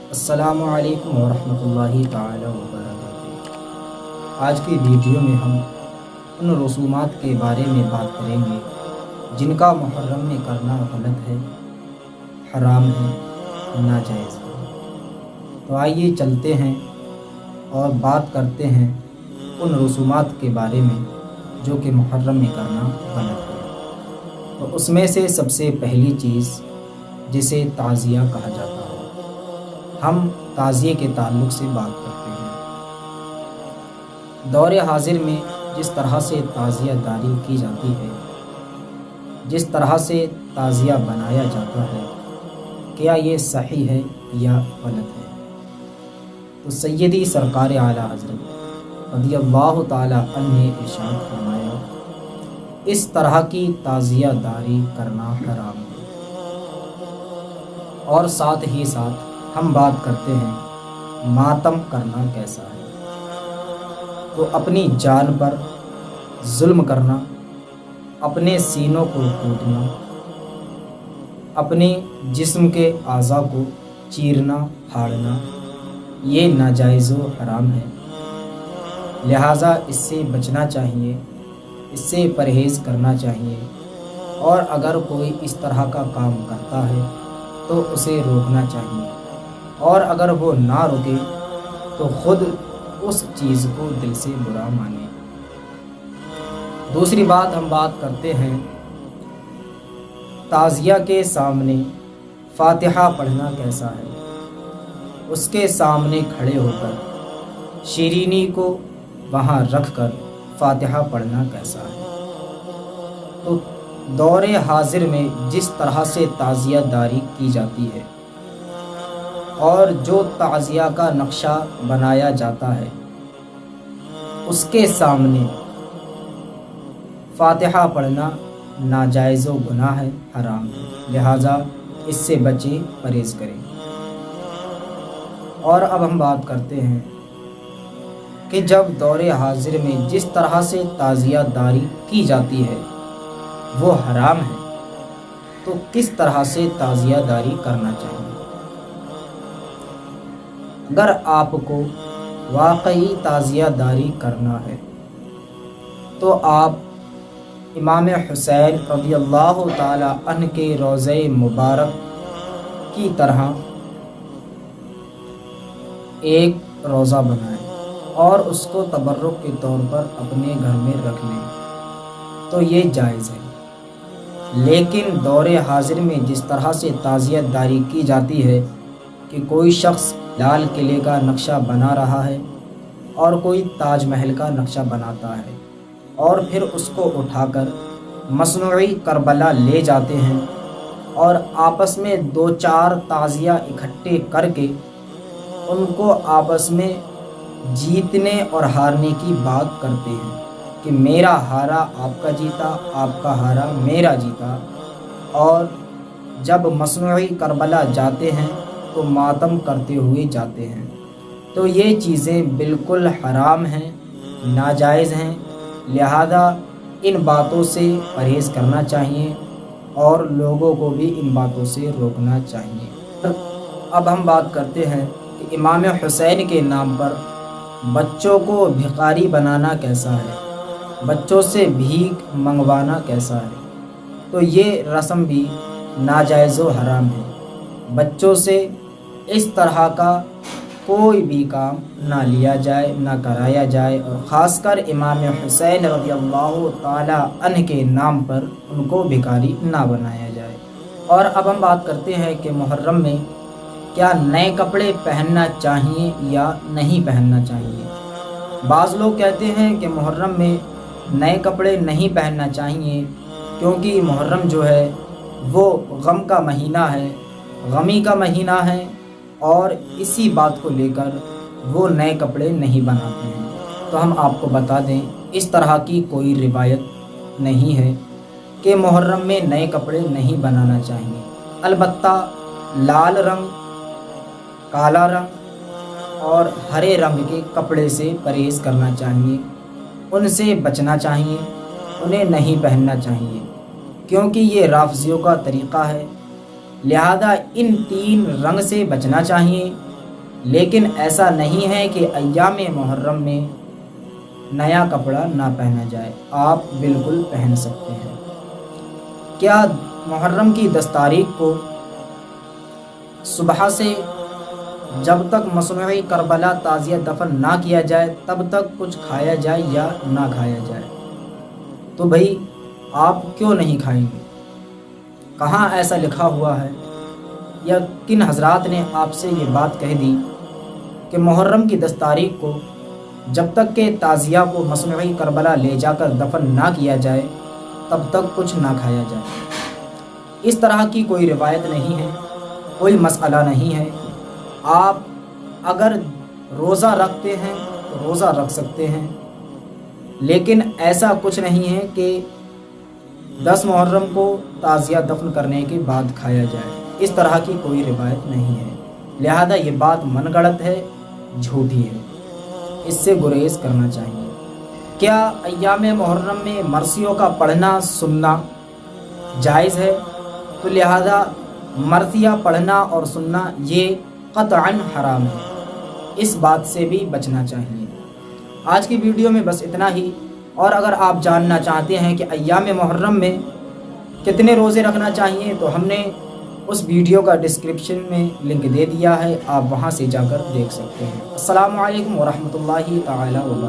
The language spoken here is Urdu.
السلام علیکم ورحمۃ اللہ تعالی وبرکاتہ۔ آج کی ویڈیو میں ہم ان رسومات کے بارے میں بات کریں گے جن کا محرم میں کرنا غلط ہے، حرام ہے، ناجائز ہے۔ تو آئیے چلتے ہیں اور بات کرتے ہیں ان رسومات کے بارے میں جو کہ محرم میں کرنا غلط ہے۔ تو اس میں سے سب سے پہلی چیز جسے تعزیہ کہا جاتا ہے، ہم تعزیے کے تعلق سے بات کرتے ہیں۔ دور حاضر میں جس طرح سے تعزیہ داری کی جاتی ہے، جس طرح سے تعزیہ بنایا جاتا ہے، کیا یہ صحیح ہے یا غلط ہے؟ تو سیدی سرکار اعلیٰ حضرت رضی اللہ تعالی عنہ نے ارشاد فرمایا، اس طرح کی تعزیہ داری کرنا حرام ہے۔ اور ساتھ ہی ساتھ ہم بات کرتے ہیں ماتم کرنا کیسا ہے۔ تو اپنی جان پر ظلم کرنا، اپنے سینوں کو ٹوٹنا، اپنے جسم کے اعضاء کو چیرنا پھاڑنا، یہ ناجائز و حرام ہے۔ لہٰذا اس سے بچنا چاہیے، اس سے پرہیز کرنا چاہیے، اور اگر کوئی اس طرح کا کام کرتا ہے تو اسے روکنا چاہیے، اور اگر وہ نہ رکے تو خود اس چیز کو دل سے برا مانے۔ دوسری بات ہم بات کرتے ہیں تعزیہ کے سامنے فاتحہ پڑھنا کیسا ہے۔ اس کے سامنے کھڑے ہو کر شیرینی کو وہاں رکھ کر فاتحہ پڑھنا کیسا ہے۔ تو دور حاضر میں جس طرح سے تعزیہ داری کی جاتی ہے اور جو تعزیہ کا نقشہ بنایا جاتا ہے، اس کے سامنے فاتحہ پڑھنا ناجائز و گناہ ہے، حرام ہے۔ لہٰذا اس سے بچیں، پرہیز کریں۔ اور اب ہم بات کرتے ہیں کہ جب دور حاضر میں جس طرح سے تعزیہ داری کی جاتی ہے وہ حرام ہے، تو کس طرح سے تعزیہ داری کرنا چاہیے۔ اگر آپ کو واقعی تعزیہ داری کرنا ہے تو آپ امام حسین رضی اللہ تعالی عنہ کے روضہ مبارک کی طرح ایک روضہ بنائیں اور اس کو تبرک کے طور پر اپنے گھر میں رکھ لیں، تو یہ جائز ہے۔ لیکن دور حاضر میں جس طرح سے تعزیہ داری کی جاتی ہے کہ کوئی شخص لال قلعے کا نقشہ بنا رہا ہے اور کوئی تاج محل کا نقشہ بناتا ہے، اور پھر اس کو اٹھا کر مصنوعی کربلا لے جاتے ہیں اور آپس میں دو چار تعزیہ اکٹھے کر کے ان کو آپس میں جیتنے اور ہارنے کی بات کرتے ہیں کہ میرا ہارا آپ کا جیتا، آپ کا ہارا میرا جیتا، اور جب مصنوعی کربلا جاتے ہیں تو ماتم کرتے ہوئے جاتے ہیں۔ تو یہ چیزیں بالکل حرام ہیں، ناجائز ہیں۔ لہذا ان باتوں سے پرہیز کرنا چاہیے اور لوگوں کو بھی ان باتوں سے روکنا چاہیے۔ اب ہم بات کرتے ہیں کہ امام حسین کے نام پر بچوں کو بھکاری بنانا کیسا ہے، بچوں سے بھیک منگوانا کیسا ہے۔ تو یہ رسم بھی ناجائز و حرام ہے۔ بچوں سے اس طرح کا کوئی بھی کام نہ لیا جائے، نہ کرایا جائے، اور خاص کر امام حسین رضی اللہ تعالی عنہ کے نام پر ان کو بھکاری نہ بنایا جائے۔ اور اب ہم بات کرتے ہیں کہ محرم میں کیا نئے کپڑے پہننا چاہیے یا نہیں پہننا چاہیے۔ بعض لوگ کہتے ہیں کہ محرم میں نئے کپڑے نہیں پہننا چاہیے کیونکہ محرم جو ہے وہ غم کا مہینہ ہے، غمی کا مہینہ ہے، اور اسی بات کو لے کر وہ نئے کپڑے نہیں بناتے ہیں۔ تو ہم آپ کو بتا دیں اس طرح کی کوئی روایت نہیں ہے کہ محرم میں نئے کپڑے نہیں بنانا چاہیے۔ البتہ لال رنگ، کالا رنگ اور ہرے رنگ کے کپڑے سے پرہیز کرنا چاہیے، ان سے بچنا چاہیے، انہیں نہیں پہننا چاہیے، کیونکہ یہ رافضیوں کا طریقہ ہے۔ لہذا ان تین رنگ سے بچنا چاہیے، لیکن ایسا نہیں ہے کہ ایام محرم میں نیا کپڑا نہ پہنا جائے، آپ بالکل پہن سکتے ہیں۔ کیا محرم کی 10 تاریخ کو صبح سے جب تک مصنوعی کربلا تعزیہ دفن نہ کیا جائے تب تک کچھ کھایا جائے یا نہ کھایا جائے؟ تو بھائی آپ کیوں نہیں کھائیں گے؟ کہاں ایسا لکھا ہوا ہے یا کن حضرات نے آپ سے یہ بات کہہ دی کہ محرم کی 10 تاریخ کو جب تک کہ تعزیہ کو مصنوعی کربلا لے جا کر دفن نہ کیا جائے تب تک کچھ نہ کھایا جائے؟ اس طرح کی کوئی روایت نہیں ہے، کوئی مسئلہ نہیں ہے۔ آپ اگر روزہ رکھتے ہیں تو روزہ رکھ سکتے ہیں، لیکن ایسا کچھ نہیں ہے کہ 10 محرم کو تعزیہ دفن کرنے کے بعد کھایا جائے، اس طرح کی کوئی روایت نہیں ہے۔ لہذا یہ بات من گڑت ہے، جھوٹی ہے، اس سے گریز کرنا چاہیے۔ کیا ایام محرم میں مرثیوں کا پڑھنا سننا جائز ہے؟ تو لہذا مرثیہ پڑھنا اور سننا یہ قطعاً حرام ہے، اس بات سے بھی بچنا چاہیے۔ آج کی ویڈیو میں بس اتنا ہی، اور اگر آپ جاننا چاہتے ہیں کہ ایام محرم میں کتنے روزے رکھنا چاہیے تو ہم نے اس ویڈیو کا ڈسکرپشن میں لنک دے دیا ہے، آپ وہاں سے جا کر دیکھ سکتے ہیں۔ السلام علیکم ورحمۃ اللہ تعالی وبرکاتہ۔